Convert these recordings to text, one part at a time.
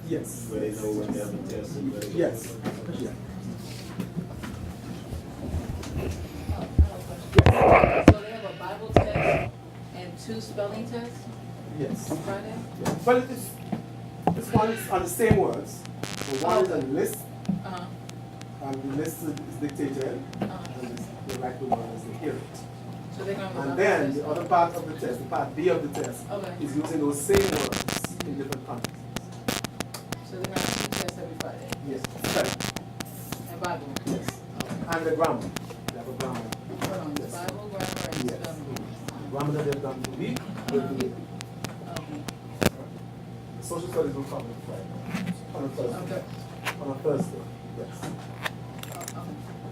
Yes. Where they know when they have a test and where they Yes. Yeah. So they have a Bible test and 2 spelling tests Yes. on Friday? Yeah. But this one is on the same words. So one is a list, Uh-huh. and the list is dictated, Uh-huh. and they like the one as they hear it. So they're gonna have a And Bible then test? the other part of the test, the part B of the test, Okay. is using those same words in different contexts. So they're gonna have 2 tests every Friday? Yes. Spelling. And Bible? Yes. Okay. And the grammar. They have a grammar. Hold on, Yes. Bible, grammar, and Yes. spelling. Grammar that they've done for the week, will be the week. Okay. Social studies will come on Friday. On a Thursday. Okay. On a Thursday. Yes. Okay.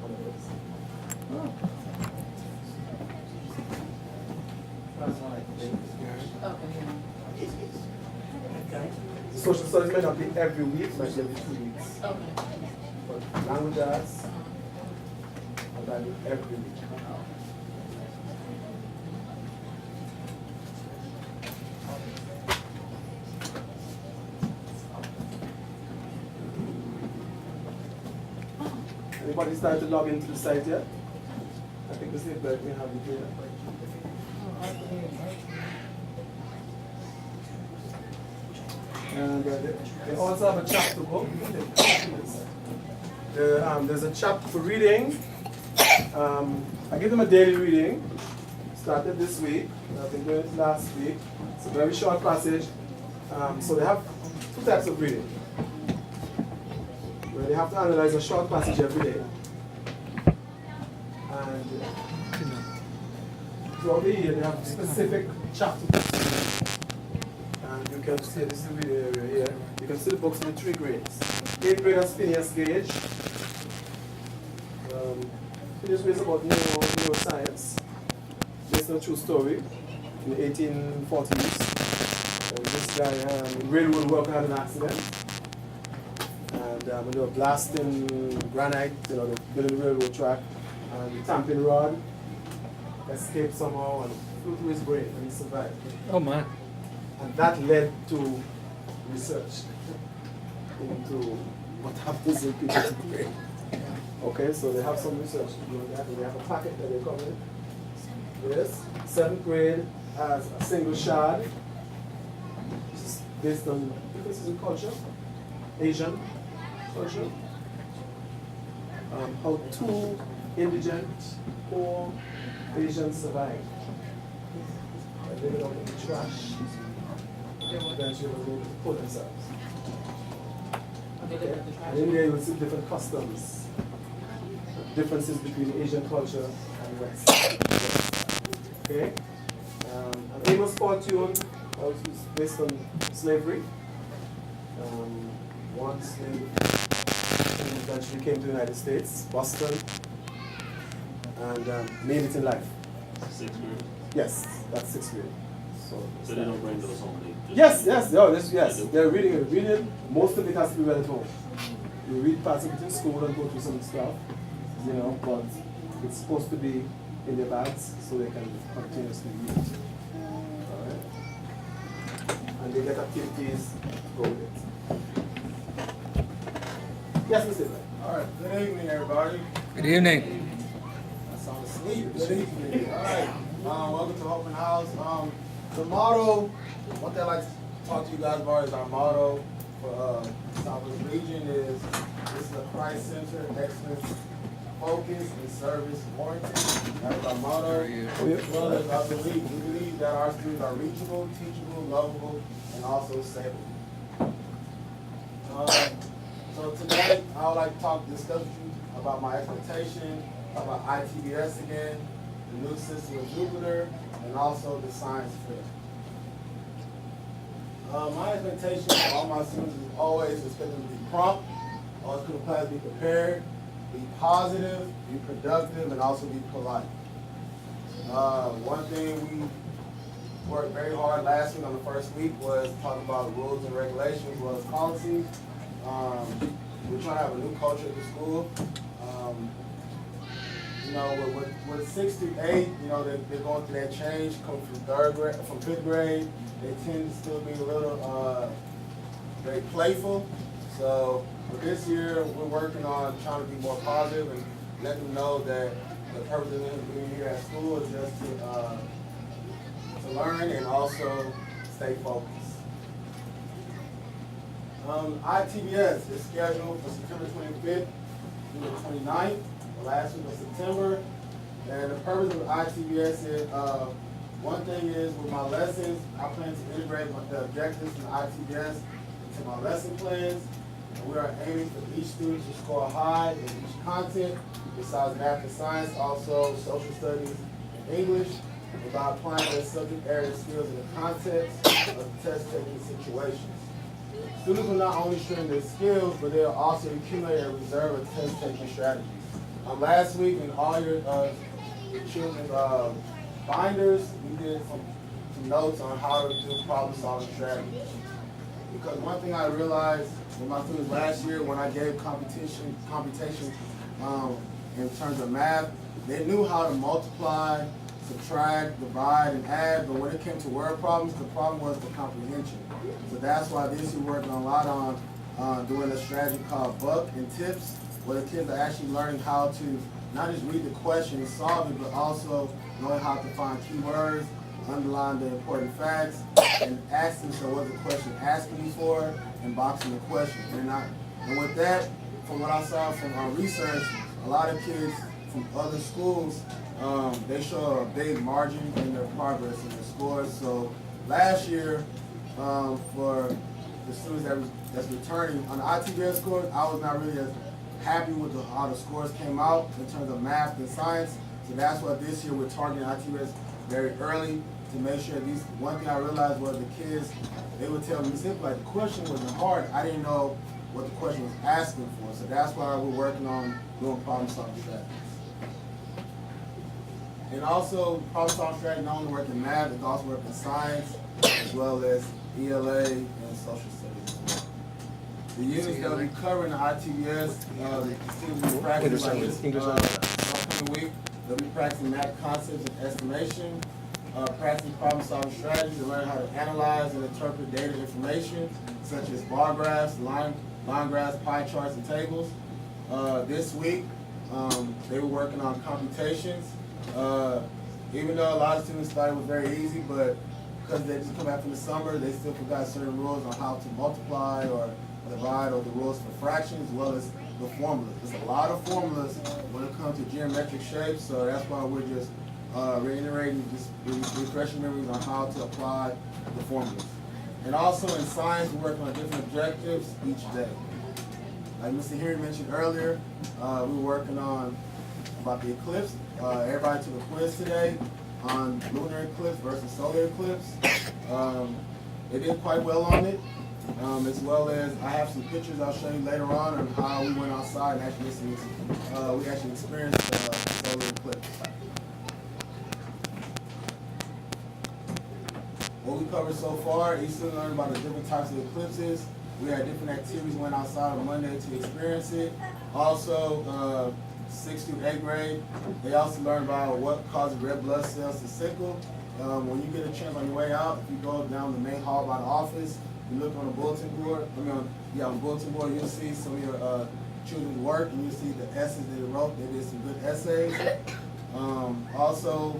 On a Thursday. Okay, yeah. Social studies may not be every week, but every 2 weeks. Okay. But language arts, Uh-huh. I'll do every week. Anybody started to log into the site yet? I think the same that we have it here. And they also have a chapter book. There's a chapter for reading. I give them a daily reading. Started this week. I've been doing it last week. It's a very short passage. So they have 2 types of reading. Where they have to analyze a short passage every day. And throughout the year they have specific chapters. And you can see this is the video area here. You can see the books in the 3 grades. 8th grade has Phineas Gage. Phineas Gage is about neuroscience, based on a true story in the 1840s. This guy, railroad worker, had an accident. And when they were blasting granite, they building the railroad track, and the tamping rod escaped somehow and flew through his brain, and he survived. Oh my. And that led to research into what happens in people's brain. Okay, so they have some research to do on that, and they have a packet that they come in. Yes, 7th grade has a single shard. This is based on differences in culture, Asian culture. How 2 indigent, poor Asians survived. They lived out in the trash. Eventually were able to pull themselves. Okay. And in there you will see different customs, differences between Asian culture and West. Okay? And Amos Fortune is based on slavery. One slave eventually came to the United States, Boston, and made it in life. 6th grade. Yes, that's 6th grade. So they don't bring those home. They Yes, yes. They're reading it. Reading, most of it has to be read at home. You read parts of it in school and go through some stuff, but it's supposed to be in their bags so they can continuously read it. Alright? And they get activities to go with it. Yes, Mr. Ibrahim. All right, good evening, everybody. Good evening. I sound asleep. Good evening. All right, welcome to Open House. The motto, one thing I'd like to talk to you guys about is our motto for Southwest Region is, this is a Christ-centered, excellence, focus, and service oriented. That is our motto. As well as I believe, we believe that our students are reachable, teachable, lovable, and also stable. So today, I would like to discuss with you about my expectation, about ITBS again, the new system of Jupiter, and also the science fair. My expectation for all my students is always expect them to be prompt, always come to class, be prepared, be positive, be productive, and also be polite. One thing we worked very hard last week on the first week was talking about rules and regulations as well as policies. We're trying to have a new culture at the school. With 6 to 8, they're going through that change, coming from 5th grade. They tend to still be a little very playful. So for this year, we're working on trying to be more positive and let them know that the purpose of them being here at school is just to learn and also stay focused. ITBS is scheduled for September 25th through the 29th, the last week of September. And the purpose of ITBS is, one thing is with my lessons, I plan to integrate the objectives from the ITBS into my lesson plans. And we are aiming for each student to score high in each content, besides math and science, also social studies and English, and by applying their subject area skills in the context of test-taking situations. Students will not only strengthen their skills, but they'll also accumulate a reserve of test-taking strategies. Last week, in all your children's binders, we did some notes on how to do problem-solving strategies. Because one thing I realized with my students last year, when I gave computation in terms of math, they knew how to multiply, subtract, divide, and add, but when it came to word problems, the problem was the comprehension. So that's why this year we're working a lot on doing a strategy called Buck and Tips, where the kids are actually learning how to not just read the question and solve it, but also knowing how to find keywords, underline the important facts, and ask themselves what the question asking me for, and boxing the question. And with that, from what I saw from our research, a lot of kids from other schools, they show a big margin in their progress and their scores. So last year, for the students that's returning on the ITBS scores, I was not really as happy with how the scores came out in terms of math and science. So that's why this year we're targeting ITBS very early to make sure these. One thing I realized was the kids, they would tell me simply like the question wasn't hard. I didn't know what the question was asking for. So that's why we're working on doing problem solving strategies. And also problem solving strategy not only work in math, it's also work in science as well as ELA and social studies. The units that we cover in the ITBS, the students will be practicing like this upcoming week. They'll be practicing math concepts and estimation, practicing problem solving strategies to learn how to analyze and interpret data information, such as bar graphs, line graphs, pie charts, and tables. This week, they were working on computations. Even though a lot of students thought it was very easy, but because they just come back from the summer, they still forgot certain rules on how to multiply or divide, or the rules for fractions, as well as the formulas. There's a lot of formulas when it comes to geometric shapes, so that's why we're just reiterating, just refreshing memories on how to apply the formulas. And also in science, we're working on different objectives each day. Like Mr. Henry mentioned earlier, we're working on about the eclipse. Everybody took a quiz today on lunar eclipse versus solar eclipse. They did quite well on it, as well as I have some pictures I'll show you later on how we went outside and actually we actually experienced the solar eclipse. What we covered so far, you still learned about the different types of eclipses. We had different activities went outside on Monday to experience it. Also, 6th through 8th grade, they also learned about what causes red blood cells to sickle. When you get a chance on your way out, if you go down the main hall by the office, you look on the bulletin board, on the bulletin board, you'll see some of your children's work, and you'll see the essays they wrote. They did some good essays. Also,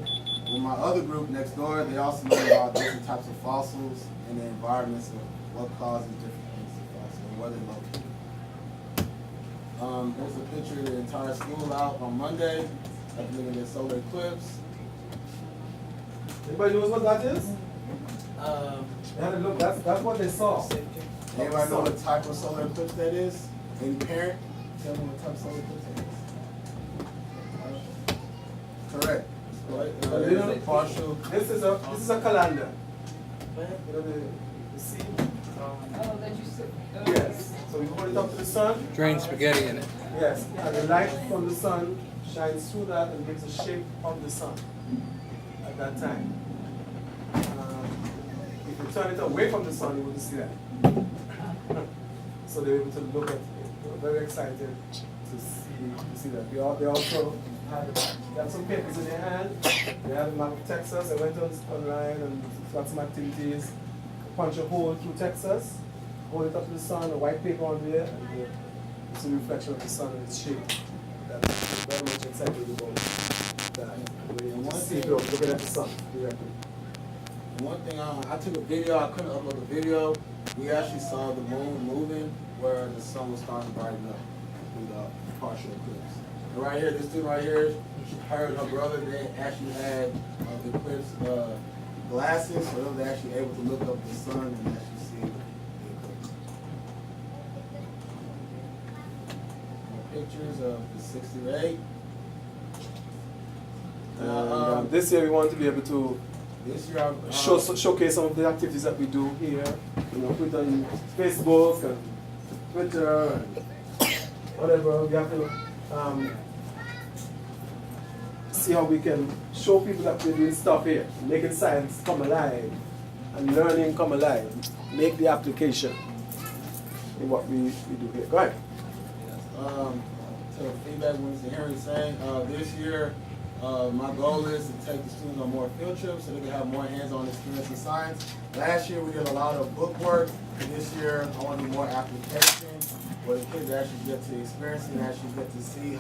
with my other group next door, they also learned about different types of fossils and the environments of what causes different things to fossils and where they're located. There's a picture of the entire school out on Monday after looking at the solar eclipse. Anybody knows what that is? Look, that's what they saw. Anybody know what type of solar eclipse that is? Any parent? Tell me what type of solar eclipse that is. Correct. Partial. This is a calendar. You know the sea. That you said. Yes. So we hold it up to the sun. Drain spaghetti in it. Yes. And the light from the sun shines through that and gives the shape of the sun at that time. If you turn it away from the sun, you wouldn't see that. So they were able to look at it. They were very excited to see that. They also had some papers in their hand. They had a map of Texas. I went online and got some activities. Punch a hole through Texas. hold it up to the sun, a white paper on there, and it's a reflection of the sun and its shape. That's very much excited about that. And one See thing- if you're looking at the sun directly. One thing, I took a video, I couldn't upload the video. We actually saw the moon moving where the sun was starting to brighten up through the partial eclipse. And right here, this dude right here, her and her brother, they actually had the eclipse glasses, so they were actually able to look up the sun and actually see the eclipse. More pictures of the 68. This year we want to be able to This year, showcase some of the activities that we do here. You know, put on Facebook and Twitter and whatever. We have to see how we can show people that we're doing stuff here, making science come alive and learning come alive. Make the application in what we do here. Go ahead. To feedback when Mr. Henry was saying, this year, my goal is to take the students on more field trips so they can have more hands-on experience in science. Last year we did a lot of book work. This year I want to do more application where the kids actually get to experience it and actually get to see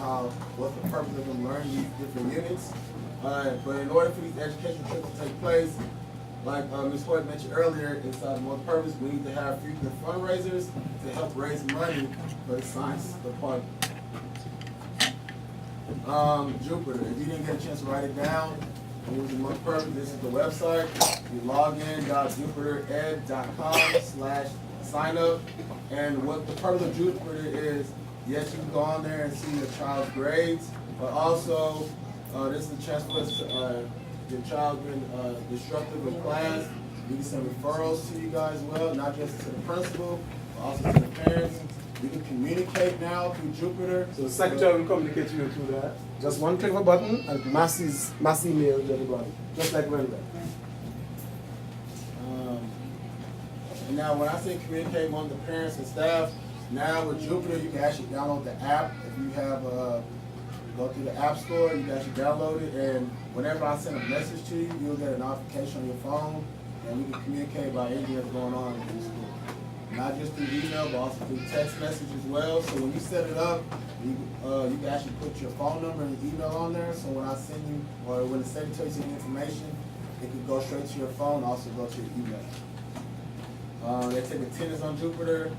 what's the purpose of them learning these different units. But in order for these education trips to take place, like Ms. Hoyt mentioned earlier, inside the multi-purpose, we need to have frequent fundraisers to help raise money for the science department. Jupiter, if you didn't get a chance to write it down, use the multi-purpose, this is the website. You log in.jupitered.com/sign up. And what the purpose of Jupiter is, yes, you can go on there and see your child's grades, but also this is a chance for us to, your child being disruptive of class. We can send referrals to you guys as well, not just to the principal, but also to the parents. We can communicate now through Jupiter. So the secretary will communicate to you through that. Just one click of a button and mass email to everybody, just like when And now when I say communicate among the parents and staff, now with Jupiter you can actually download the app. If you have go through the app store, you can actually download it, and whenever I send a message to you, you'll get a notification on your phone, and we can communicate about anything that's going on in the school. Not just through email, but also through text message as well. So when you set it up, you can actually put your phone number and email on there. So when I send you, or when the secretary sends you information, it can go straight to your phone, also go to your email. They take attendance on Jupiter,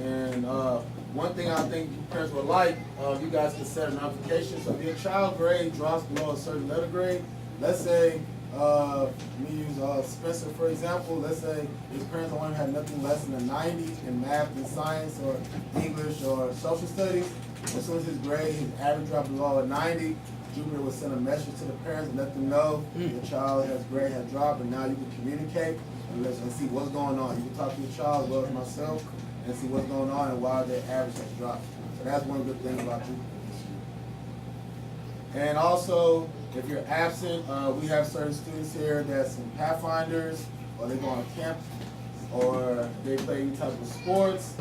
and one thing I think parents would like, you guys can set a notification. So if your child grade drops below a certain letter grade, let's say, we use Spencer for example, let's say his parents only had nothing less than a 90 in math and science or English or social studies. As soon as his grade, his average dropped below a 90, Jupiter will send a message to the parents and let them know your child's grade has dropped, and now you can communicate and see what's going on. You can talk to your child as well as myself and see what's going on and why their average has dropped. So that's one good thing about Jupiter this year. And also, if you're absent, we have certain students here that's in Pathfinders, or they go on camp, or they play any type of sports,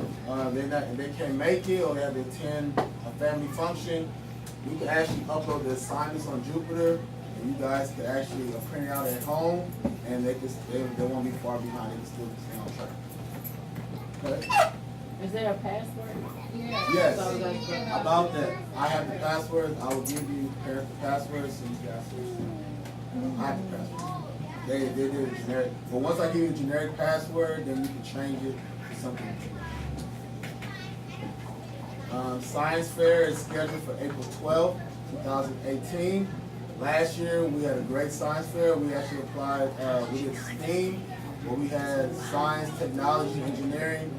they can't make it, or they have to attend a family function. We can actually upload the assignments on Jupiter, and you guys can actually print it out at home, and they won't be far behind. They can still stay on track. Okay? Is there a password? Yes. So that's good. About that, I have the passwords. I will give you parents the passwords so you guys can. I have the password. They did a generic. But once I give you a generic password, then you can change it to something. Science fair is scheduled for April 12th, 2018. Last year we had a great science fair. We actually applied, we did STEAM, where we had science, technology, engineering,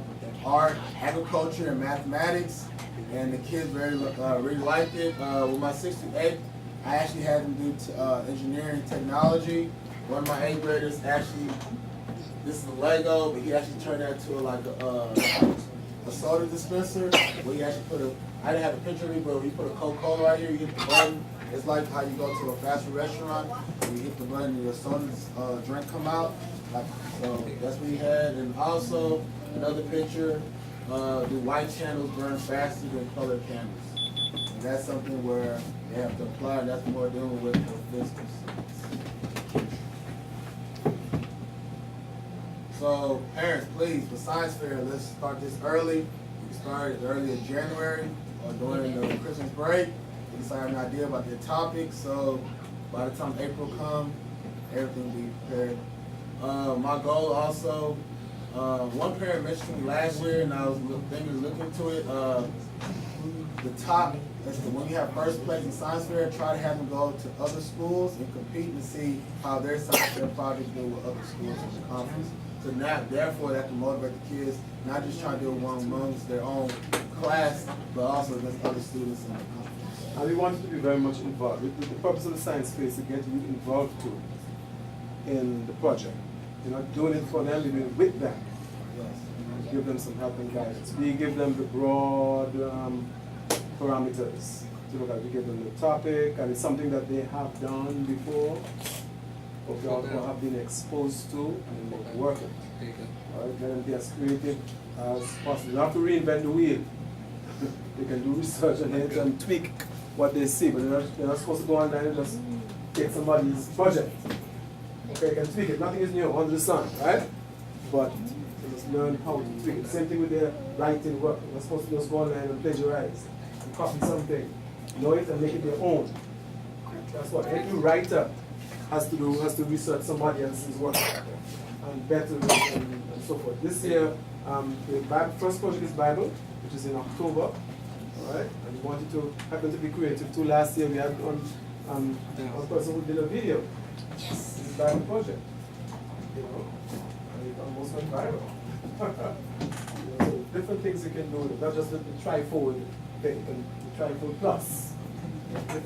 art, agriculture, and mathematics, and the kids really liked it. With my 6th through 8th, I actually had them do engineering, technology. One of my 8th graders actually, this is a Lego, but he actually turned that into like a soda dispenser, where he actually put I didn't have a picture of it, but he put a Coca-Cola right here, you hit the button. It's like how you go to a fast food restaurant, and you hit the button and your soda's drink come out. So that's what he had. And also, another picture, do white candles burn faster than colored candles? And that's something where they have to apply, and that's what we're doing with the physics. So parents, please, for science fair, let's start this early. We can start as early as January or during the Christmas break. We can start an idea about the topic. So by the time April comes, everything will be prepared. My goal also, one parent mentioned to me last year, and I was thinking looking into it. The top, when you have first place in science fair, try to have them go to other schools and compete and see how their science fair project do with other schools in the conference. So now, therefore, that can motivate the kids, not just try to do one amongst their own class, but also against other students in the conference. And we want you to be very much involved. The purpose of the science fair is to get you involved too in the project. You're not doing it for them, you're doing it with them. Yes. Give them some help and guidance. We give them the broad parameters to look at. We give them the topic, and it's something that they have done before, or have been exposed to, and they work it. All right, let them be as creative as possible. You don't have to reinvent the wheel. They can do research on it and tweak what they see, but they're not supposed to go online and just take somebody's project. Okay, you can tweak it. Nothing is new under the sun, right? But you just learn how to tweak it. Same thing with their writing work. You're not supposed to just go online and plagiarize and copy something. Know it and make it your own. That's what every writer has to do, has to research somebody else's work and better and so forth. This year, the first project is Bible, which is in October. All right, and we wanted to happen to be creative too. Last year we had one person who did a video. Yes. This is Bible project. You know, and it almost went viral. So different things you can do, not just the trifold thing, the trifold plus.